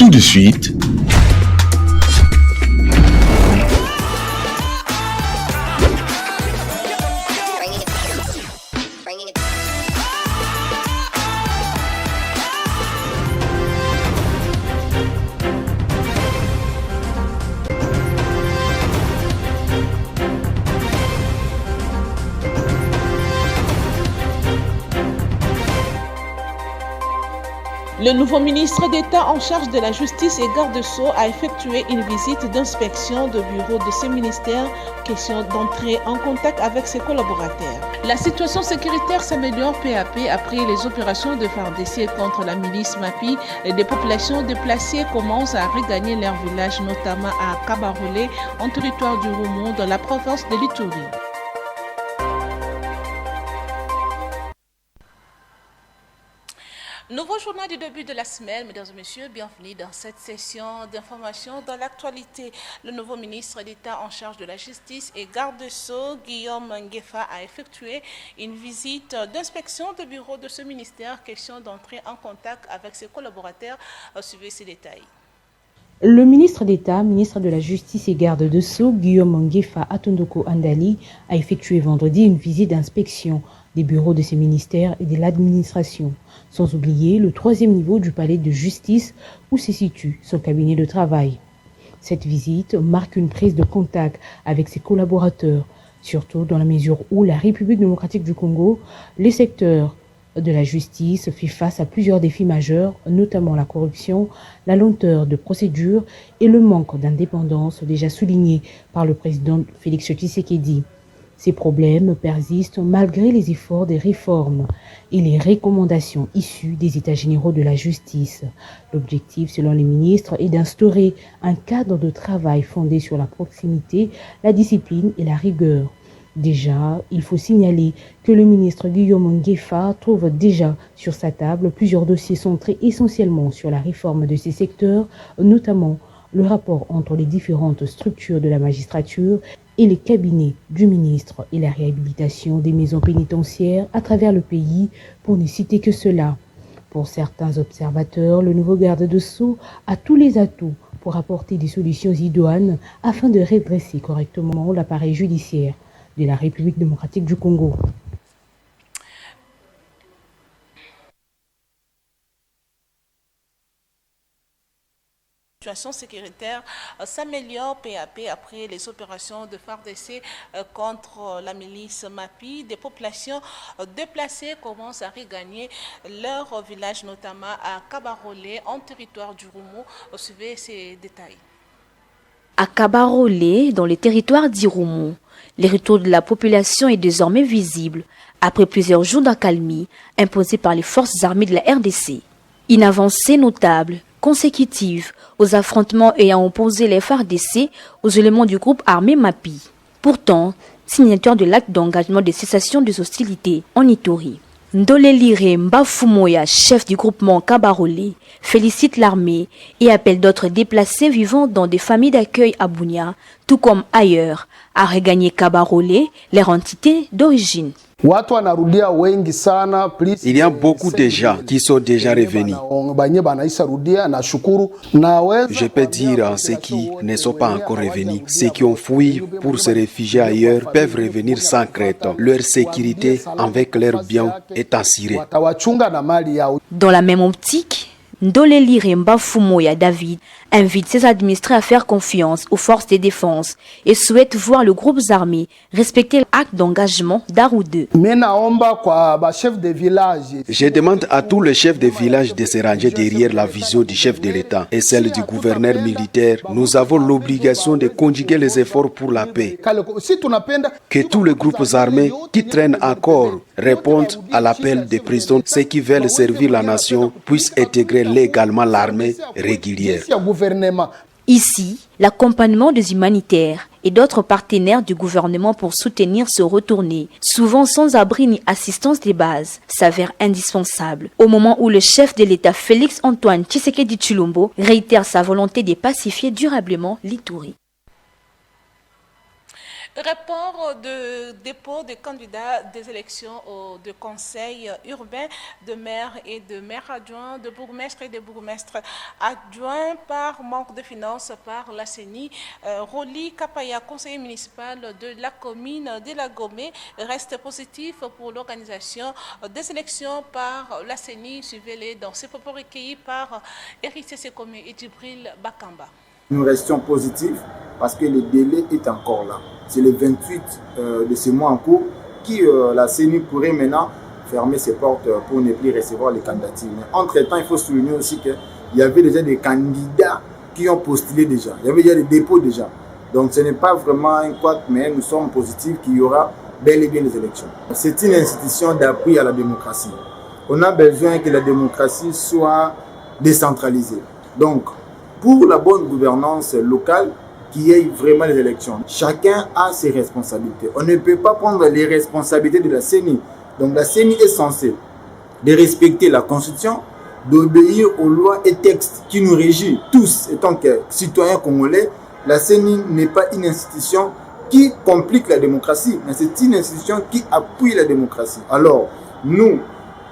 Tout de suite, le nouveau ministre d'État en charge de la Justice et garde-sceaux a effectué une visite d'inspection de bureau de ce ministère, question d'entrer en contact avec ses collaborateurs. La situation sécuritaire s'améliore peu à peu après les opérations de FARDC contre la milice MAPI et des populations déplacées commencent à regagner leur village, notamment à Kabarolé, en territoire du Roumo, dans la province de l'Ituri. Nouveau journal du début de la semaine, mesdames et messieurs, bienvenue dans cette session d'information dans l'actualité. Le nouveau ministre d'État en charge de la justice et garde-sceaux, Guillaume Ngefa, a effectué une visite d'inspection de bureau de ce ministère, question d'entrer en contact avec ses collaborateurs. Suivez ces détails. Le ministre d'État, ministre de la Justice et garde de Sceaux, Guillaume Ngefa Atondoko Andali, a effectué vendredi une visite d'inspection des bureaux de ces ministères et de l'administration, sans oublier le 3e niveau du palais de justice où se situe son cabinet de travail. Cette visite marque une prise de contact avec ses collaborateurs, surtout dans la mesure où la République démocratique du Congo, les secteurs de la justice fait face à plusieurs défis majeurs, notamment la corruption, la lenteur de procédure et le manque d'indépendance déjà souligné par le président Félix Tshisekedi. Ces problèmes persistent malgré les efforts des réformes et les recommandations issues des États généraux de la justice. L'objectif, selon les ministres, est d'instaurer un cadre de travail fondé sur la proximité, la discipline et la rigueur. Déjà, il faut signaler que le ministre Guillaume Ngefa trouve déjà sur sa table plusieurs dossiers centrés essentiellement sur la réforme de ces secteurs, notamment le rapport entre les différentes structures de la magistrature et les cabinets du ministre et la réhabilitation des maisons pénitentiaires à travers le pays, pour ne citer que cela. Pour certains observateurs, le nouveau garde de Sceaux a tous les atouts pour apporter des solutions idoines afin de redresser correctement l'appareil judiciaire de la République démocratique du Congo. La situation sécuritaire s'améliore peu à peu après les opérations de FARDC contre la milice MAPI. Des populations déplacées commencent à regagner leur village, notamment à Kabarolé, en territoire du Roumo. Suivez ces détails. À Kabarolé, dans le territoire d'Iroumo, le retour de la population est désormais visible après plusieurs jours d'accalmie imposés par les forces armées de la RDC. Une avancée notable consécutive aux affrontements ayant opposé les FARDC aux éléments du groupe armé MAPI. Pourtant, signature de l'acte d'engagement de cessation des hostilités en Ituri. Ndolelire Mbafumoya, chef du groupement Kabarolé, félicite l'armée et appelle d'autres déplacés vivant dans des familles d'accueil à Bunia, tout comme ailleurs, à regagner Kabarolé, leur entité d'origine. Il y a beaucoup de gens qui sont déjà revenus. Je peux dire à ceux qui ne sont pas encore revenus, ceux qui ont fui pour se réfugier ailleurs peuvent revenir sans crainte. Leur sécurité avec leurs biens est assurée. Dans la même optique, Ndolelire Mbafumoya David invite ses administrés à faire confiance aux forces de défense et souhaite voir le groupe armé respecter l'acte d'engagement d'Aroudeux. Je demande à tous les chefs de village de se ranger derrière la vision du chef de l'État et celle du gouverneur militaire. Nous avons l'obligation de conjuguer les efforts pour la paix. Que tous les groupes armés qui traînent encore répondent à l'appel des présidents. Ceux qui veulent servir la nation puissent intégrer légalement l'armée régulière. Ici, l'accompagnement des humanitaires et d'autres partenaires du gouvernement pour soutenir se retourner, souvent sans abri ni assistance des bases, s'avère indispensable. Au moment où le chef de l'État Félix Antoine Tshisekedi Tshilombo réitère sa volonté de pacifier durablement l'Ituri. Rapport de dépôt des candidats des élections de conseils urbains, de maires et de maires adjoints, de bourgmestres et de bourgmestres adjoints par manque de finances par la CENI. Roli Kapaya, conseiller municipal de la commune de la Gomé, reste positif pour l'organisation des élections par la CENI. Suivez-les dans ces propos recueillis par Eric Sekome et Djibril Bakamba. Nous restions positifs parce que le délai est encore là. C'est le 28 de ce mois en cours qui la CENI pourrait maintenant fermer ses portes pour ne plus recevoir les candidatures. Mais entre-temps, il faut souligner aussi qu'il y avait déjà des candidats qui ont postulé déjà. Il y avait déjà des dépôts déjà. Donc ce n'est pas vraiment un couac, mais nous sommes positifs qu'il y aura bel et bien des élections. C'est une institution d'appui à la démocratie. On a besoin que la démocratie soit décentralisée. Donc, pour la bonne gouvernance locale, qu'il y ait vraiment les élections. Chacun a ses responsabilités. On ne peut pas prendre les responsabilités de la CENI. Donc la CENI est censée de respecter la Constitution, d'obéir aux lois et textes qui nous régissent tous, étant que citoyens congolais. La CENI n'est pas une institution qui complique la démocratie, mais c'est une institution qui appuie la démocratie. Alors, nous,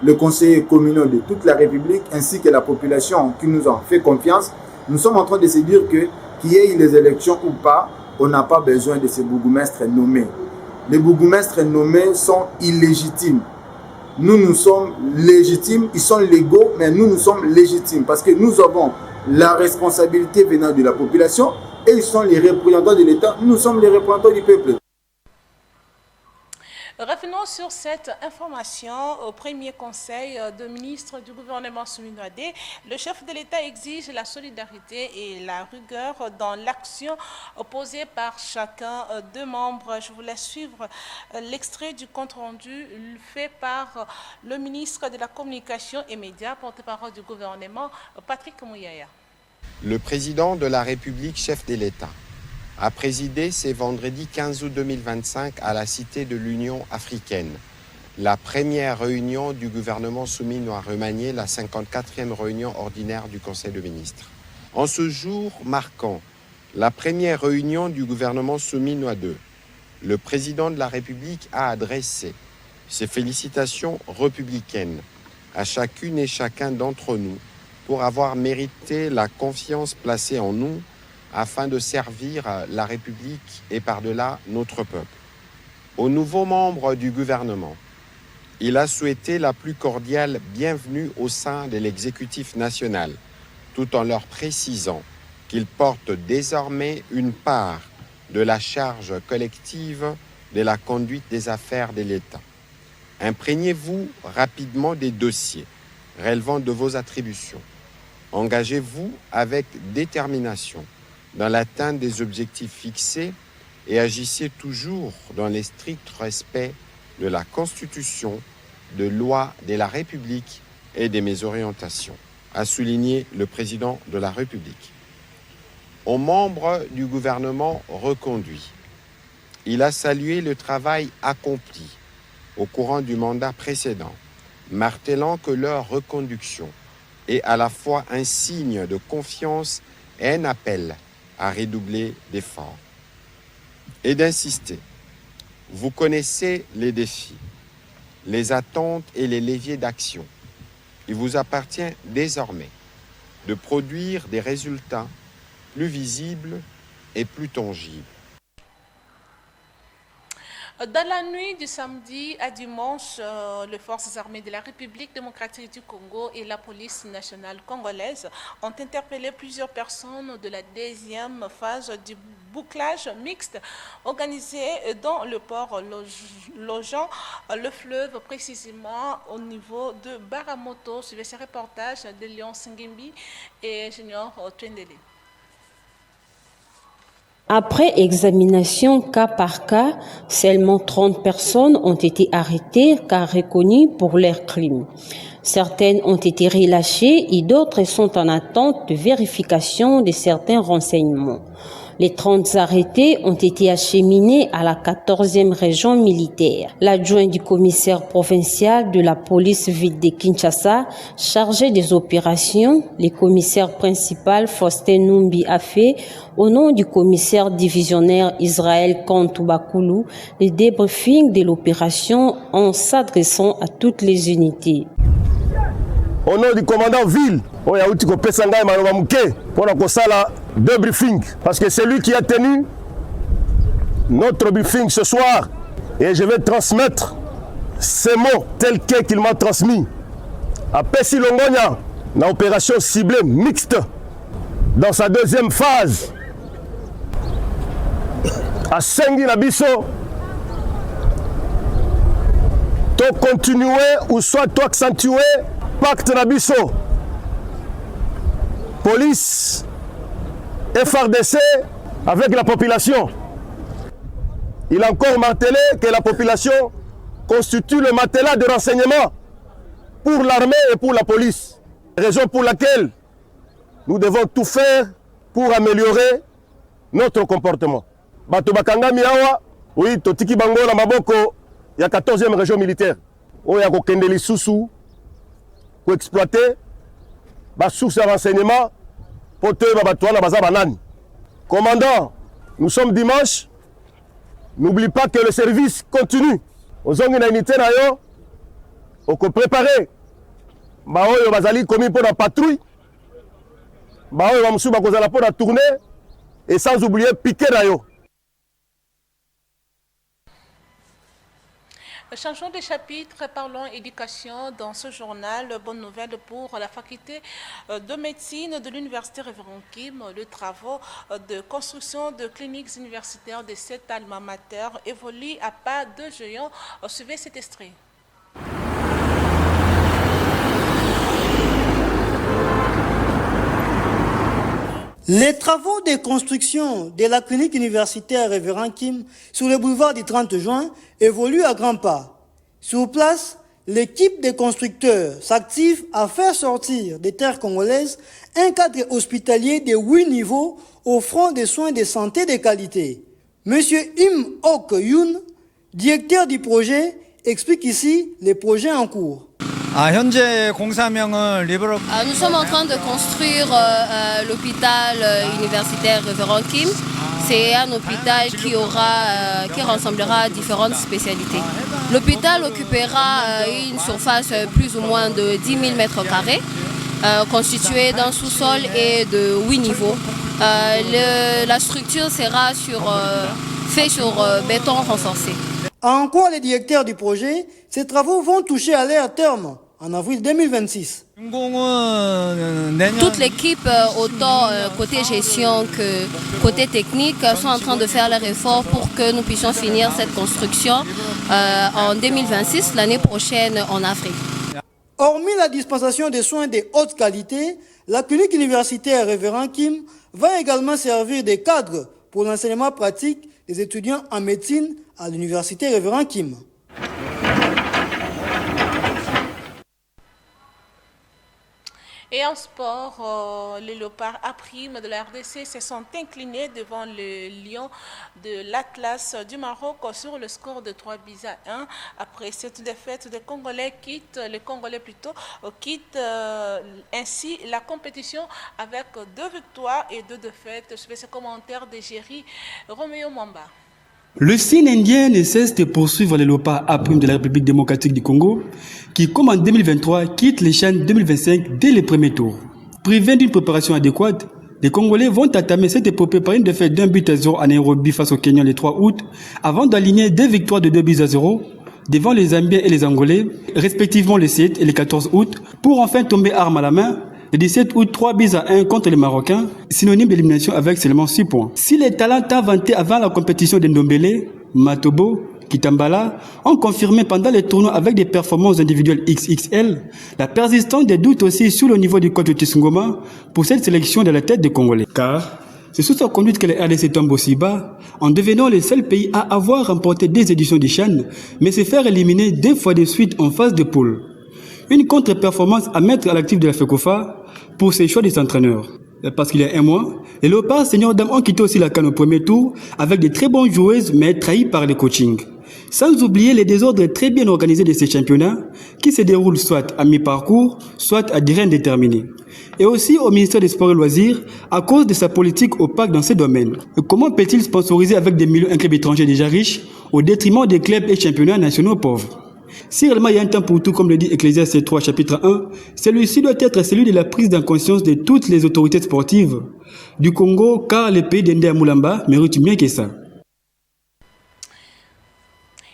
les conseillers communaux de toute la République, ainsi que la population qui nous a fait confiance, nous sommes en train de se dire que qu'il y ait les élections ou pas, on n'a pas besoin de ces bourgmestres nommés. Les bourgmestres nommés sont illégitimes. Nous sommes légitimes, ils sont légaux, mais nous sommes légitimes parce que nous avons la responsabilité venant de la population et ils sont les représentants de l'État, nous sommes les représentants du peuple. Revenons sur cette information au premier conseil de ministres du gouvernement Souminouadé. Le chef de l'État exige la solidarité et la rigueur dans l'action posée par chacun des membres. Je vous laisse suivre l'extrait du compte-rendu fait par le ministre de la Communication et Médias, porte-parole du gouvernement, Patrick Mouyaya. Le président de la République, chef de l'État, a présidé ce vendredi 15 août 2025 à la Cité de l'Union africaine, la première réunion du gouvernement souminois remanié, la 54e réunion ordinaire du Conseil de ministres. En ce jour marquant la première réunion du gouvernement souminois 2, le président de la République a adressé ses félicitations républicaines à chacune et chacun d'entre nous pour avoir mérité la confiance placée en nous afin de servir la République et par-delà notre peuple. Aux nouveaux membres du gouvernement, il a souhaité la plus cordiale bienvenue au sein de l'exécutif national, tout en leur précisant qu'ils portent désormais une part de la charge collective de la conduite des affaires de l'État. Imprégnez-vous rapidement des dossiers relevant de vos attributions. Engagez-vous avec détermination dans l'atteinte des objectifs fixés et agissez toujours dans le strict respect de la Constitution, de lois de la République et de mes orientations, a souligné le président de la République. Aux membres du gouvernement reconduit, il a salué le travail accompli au courant du mandat précédent, martelant que leur reconduction est à la fois un signe de confiance et un appel à redoubler d'efforts et d'insister. Vous connaissez les défis, les attentes et les leviers d'action. Il vous appartient désormais de produire des résultats plus visibles et plus tangibles. Dans la nuit du samedi à dimanche, les forces armées de la République démocratique du Congo et la police nationale congolaise ont interpellé plusieurs personnes de la deuxième phase du bouclage mixte organisé dans le port longeant le fleuve, précisément au niveau de Baramoto. Suivez ces reportages de Léon Singimbi et Junior Twendele. Après examination cas par cas, seulement 30 personnes ont été arrêtées car reconnues pour leurs crimes. Certaines ont été relâchées et d'autres sont en attente de vérification de certains renseignements. Les 30 arrêtés ont été acheminés à la 14e région militaire. L'adjoint du commissaire provincial de la police ville de Kinshasa, chargé des opérations, le commissaire principal Faustin Numbi a fait, au nom du commissaire divisionnaire Israël Kantou Bakoulou, le débriefing de l'opération en s'adressant à toutes les unités. Au nom du commandant ville, pour deux briefings, parce que c'est lui qui a tenu notre briefing ce soir, et je vais transmettre ces mots tels qu'il m'a transmis. À Pessi Longonia, une opération ciblée mixte, dans sa deuxième phase, à Sengi Nabiso, to continuer ou soit to accentuer pacte Nabiso, police, FRDC avec la population. Il a encore martelé que la population constitue le matelas de renseignement pour l'armée et pour la police. Raison pour laquelle nous devons tout faire pour améliorer notre comportement. Bato bakanga miawa, oui, totiki bango na maboko ya 14e région militaire. Oya ko kendeli susu ko exploiter ba source de renseignement pour te babatouana baza banani. Commandant, nous sommes dimanche. N'oublie pas que le service continue. Aux ongi na unité na yo, oko préparer. Ba oyo bazali komi pour la patrouille. Ba oyo bamusu bakozala pour la tournée et sans oublier piquer na yo. Changeons de chapitre, parlons éducation dans ce journal. Bonne nouvelle pour la faculté de médecine de l'université Révérend Kim. Les travaux de construction de cliniques universitaires de cet alma mater évoluent à pas de géant. Suivez cet extrait. Les travaux de construction de la clinique universitaire Révérend Kim sur le boulevard du 30 juin évoluent à grands pas. Sur place, l'équipe des constructeurs s'active à faire sortir des terres congolaises un cadre hospitalier de 8 niveaux offrant des soins de santé de qualité. Monsieur Im Ok Yoon, directeur du projet, explique ici les projets en cours. Nous sommes en train de construire l'hôpital universitaire Révérend Kim. C'est un hôpital qui rassemblera différentes spécialités. L'hôpital occupera une surface plus ou moins de 10 000 mètres carrés, constituée d'un sous-sol et de 8 niveaux. La structure sera faite sur béton renforcé. En quoi les directeurs du projet, ces travaux vont toucher à leur terme en avril 2026. Toute l'équipe, autant côté gestion que côté technique, sont en train de faire leurs efforts pour que nous puissions finir cette construction en 2026, l'année prochaine en Afrique. Hormis la dispensation de soins de haute qualité, la clinique universitaire Révérend Kim va également servir de cadre pour l'enseignement pratique des étudiants en médecine à l'université Révérend Kim. Et en sport, les léopards A' de la RDC se sont inclinés devant le lion de l'Atlas du Maroc sur le score de 3-1. Après cette défaite, les Congolais quittent ainsi la compétition avec 2 victoires et 2 défaites. Je fais ce commentaire de Géry Roméo Mwamba. Le signe indien ne cesse de poursuivre les léopards A' de la République démocratique du Congo, qui, comme en 2023, quitte les CHAN 2025 dès le premier tour. Privés d'une préparation adéquate, les Congolais vont entamer cette épopée par une défaite d'1-0 en Nairobi face au Kenya le 3 août, avant d'aligner 2 victoires de 2-0 devant les Zambiens et les Angolais, respectivement le 7 et le 14 août, pour enfin tomber armes à la main. Le 17 août, 3-1 contre les Marocains, synonyme d'élimination avec seulement 6 points. Si les talents inventés avant la compétition de Ndombele, Matobo, Kitambala ont confirmé pendant les tournois avec des performances individuelles XXL, la persistance des doutes aussi sur le niveau du coach Tsungoma pour cette sélection de la tête des Congolais. Car c'est sous sa conduite que les RDC tombent aussi bas, en devenant le seul pays à avoir remporté des éditions du CHAN, mais se faire éliminer 2 fois de suite en phase de poule. Une contre-performance à mettre à l'actif de la FECOFA pour ses choix des entraîneurs. Parce qu'il y a un mois, les Léopards Senior Dames ont quitté aussi la CAN au premier tour avec de très bonnes joueuses mais trahies par le coaching. Sans oublier les désordres très bien organisés de ces championnats qui se déroulent soit à mi-parcours, soit à durée indéterminée. Et aussi au ministère des Sports et Loisirs à cause de sa politique opaque dans ces domaines. Comment peut-il sponsoriser avec des millions un club étranger déjà riche au détriment des clubs et championnats nationaux pauvres? Si réellement il y a un temps pour tout, comme le dit Ecclésiaste 3 chapitre 1, celui-ci doit être celui de la prise de conscience de toutes les autorités sportives du Congo, car le pays d'Ende Moulamba mérite mieux que ça.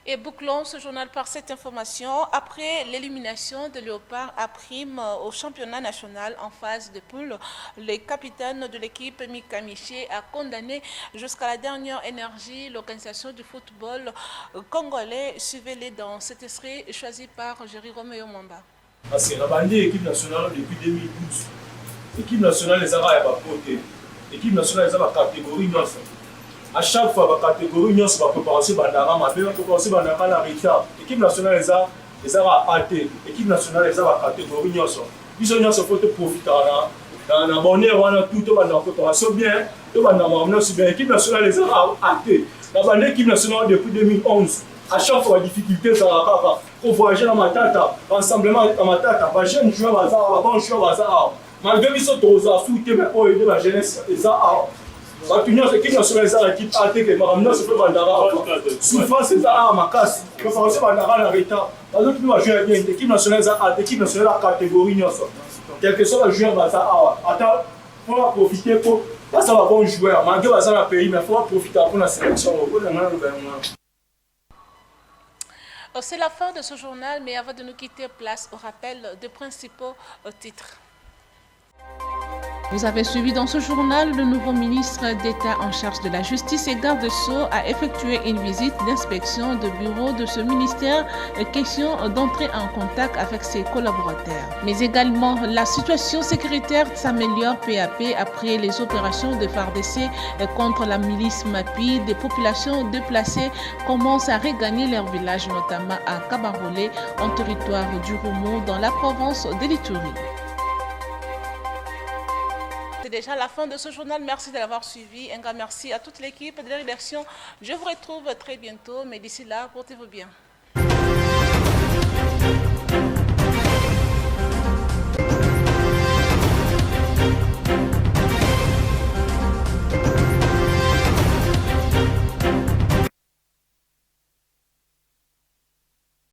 Et bouclons ce journal par cette information. Après l'élimination de Léopard à prime au championnat national en phase de poule, le capitaine de l'équipe Mika Miché a condamné jusqu'à la dernière énergie l'organisation du football congolais. Suivez-les dans cet extrait choisi par Jerry Romeo Mwamba. Parce que la bandée équipe nationale depuis 2012, l'équipe nationale les a pas porté, l'équipe nationale les a pas catégorie non. À chaque fois, la catégorie, nous avons préparé la retard. L'équipe nationale les a hâté. L'équipe nationale les a la catégorie. Ils ont profité dans la bonne heure, tout la préparation bien. L'équipe nationale les a hâté. L'équipe nationale depuis 2011. À chaque fois, la difficulté, ça va pour voyager dans ma tête, rassemblement dans ma tête, les jeunes joueurs bazar, les bons joueurs bazar. Malgré qu'ils sont tous à foutre, mais pour aider la jeunesse, les a l'équipe nationale est l'équipe A T que Maramna se fait bandara. Souffrance c'est à ma casse. Préparation bandara la retard. Alors tu vas jouer bien. L'équipe nationale est l'équipe nationale à catégorie nyoso. Quel que soit le joueur va ça. Attends, faut profiter pour pas ça va bon joueur. Malgré va ça dans le pays, mais faut profiter pour la sélection. C'est la fin de ce journal, mais avant de nous quitter, place au rappel des principaux titres. Vous avez suivi dans ce journal, le nouveau ministre d'État en charge de la justice et garde Sceaux a effectué une visite d'inspection de bureau de ce ministère, question d'entrer en contact avec ses collaborateurs. Mais également, la situation sécuritaire s'améliore peu à peu après les opérations de FARDC contre la milice MAPI. Des populations déplacées commencent à regagner leur village, notamment à Kabarolé, en territoire du Roumou, dans la province de l'Ituri. C'est déjà la fin de ce journal. Merci de l'avoir suivi. Un grand merci à toute l'équipe de la rédaction. Je vous retrouve très bientôt, mais d'ici là, portez-vous bien.